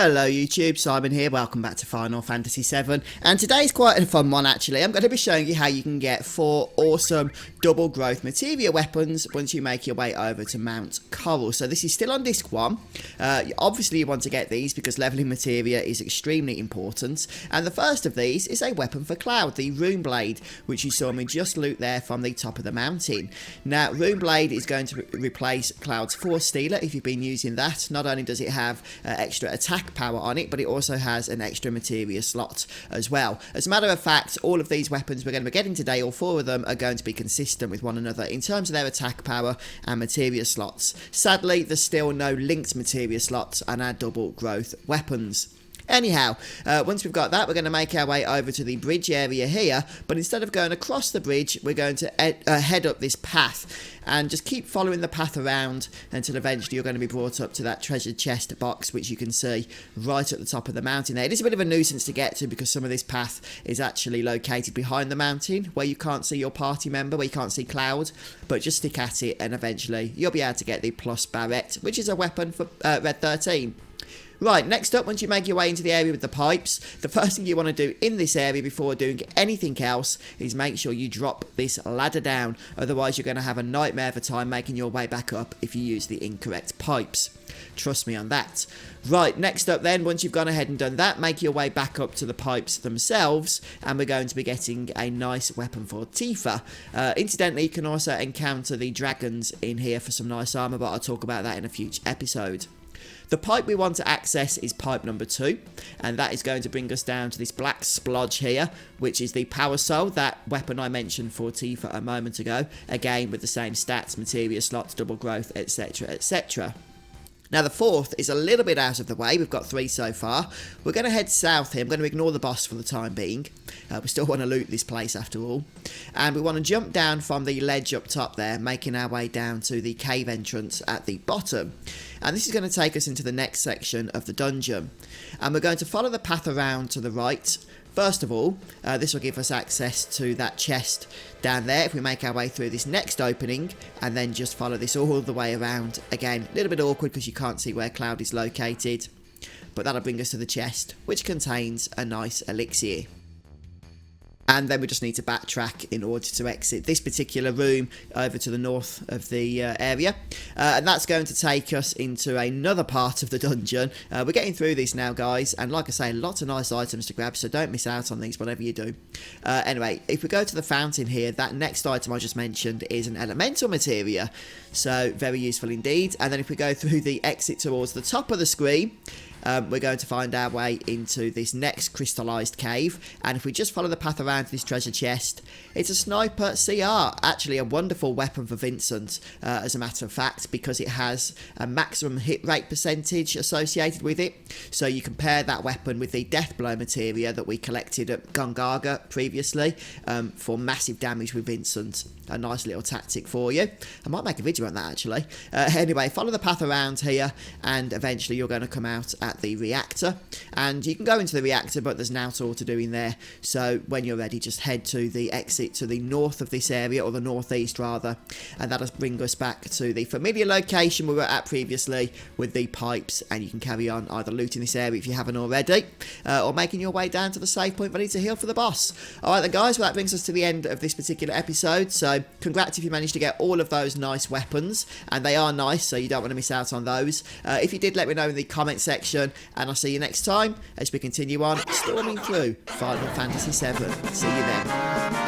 Hello YouTube, Simon here, welcome back to Final Fantasy VII, and today's quite a fun one actually. I'm going to be showing you how you can get 4 awesome double growth materia weapons once you make your way over to Mount Coral. So this is still on disc 1, obviously you want to get these because leveling materia is extremely important, and the first of these is a weapon for Cloud, the Rune Blade, which you saw me just loot there from the top of the mountain. Now Rune Blade is going to replace Cloud's Force Stealer if you've been using that. Not only does it have extra attack power on it, but it also has an extra materia slot as well. As a matter of fact, all of these weapons we're going to be getting today, all 4 of them, are going to be consistent with one another in terms of their attack power and materia slots. Sadly, there's still no linked materia slots on our double growth weapons. Anyhow, once we've got that, we're going to make our way over to the bridge area here, but instead of going across the bridge, we're going to head up this path, and just keep following the path around until eventually you're going to be brought up to that treasure chest box, which you can see right at the top of the mountain there. It is a bit of a nuisance to get to because some of this path is actually located behind the mountain, where you can't see your party member, where you can't see Cloud, but just stick at it and eventually you'll be able to get the plus Barrette, which is a weapon for Red 13. Right, next up, once you make your way into the area with the pipes, the first thing you want to do in this area before doing anything else is make sure you drop this ladder down. Otherwise, you're going to have a nightmare of a time making your way back up if you use the incorrect pipes. Trust me on that. Right, next up then, once you've gone ahead and done that, make your way back up to the pipes themselves, and we're going to be getting a nice weapon for Tifa. Incidentally, you can also encounter the dragons in here for some nice armor, but I'll talk about that in a future episode. The pipe we want to access is pipe number 2, and that is going to bring us down to this black splodge here, which is the Powersoul, that weapon I mentioned for Tifa a moment ago, again with the same stats, materia slots, double growth, etc, etc. Now the 4th is a little bit out of the way, we've got 3 so far. We're going to head south here, I'm going to ignore the boss for the time being. We still want to loot this place after all. And we want to jump down from the ledge up top there, making our way down to the cave entrance at the bottom. And this is going to take us into the next section of the dungeon. And we're going to follow the path around to the right. First of all, this will give us access to that chest down there if we make our way through this next opening, and then just follow this all the way around. Again, a little bit awkward because you can't see where Cloud is located, but that'll bring us to the chest, which contains a nice elixir. And then we just need to backtrack in order to exit this particular room over to the north of the area. And that's going to take us into another part of the dungeon. We're getting through this now, guys. And like I say, lots of nice items to grab, so don't miss out on these, whatever you do. Anyway, if we go to the fountain here, that next item I just mentioned is an elemental materia. So very useful indeed. And then if we go through the exit towards the top of the screen, we're going to find our way into this next crystallized cave, and if we just follow the path around to this treasure chest, it's a sniper CR, actually a wonderful weapon for Vincent, as a matter of fact, because it has a maximum hit rate percentage associated with it. So you compare that weapon with the death blow materia that we collected at Gongaga previously, for massive damage with Vincent. A nice little tactic for you. I might make a video on that actually. Anyway, follow the path around here, and eventually you're going to come out at the reactor, and you can go into the reactor, but there's an outdoor to do in there, so when you're ready just head to the exit to the north of this area, or the northeast rather, and that'll bring us back to the familiar location we were at previously with the pipes, and you can carry on either looting this area if you haven't already, or making your way down to the save point ready to heal for the boss. Alright then guys, well that brings us to the end of this particular episode, so congrats if you managed to get all of those nice weapons, and they are nice, so you don't want to miss out on those. If you did, let me know in the comment section, and I'll see you next time as we continue on storming through Final Fantasy VII. See you then.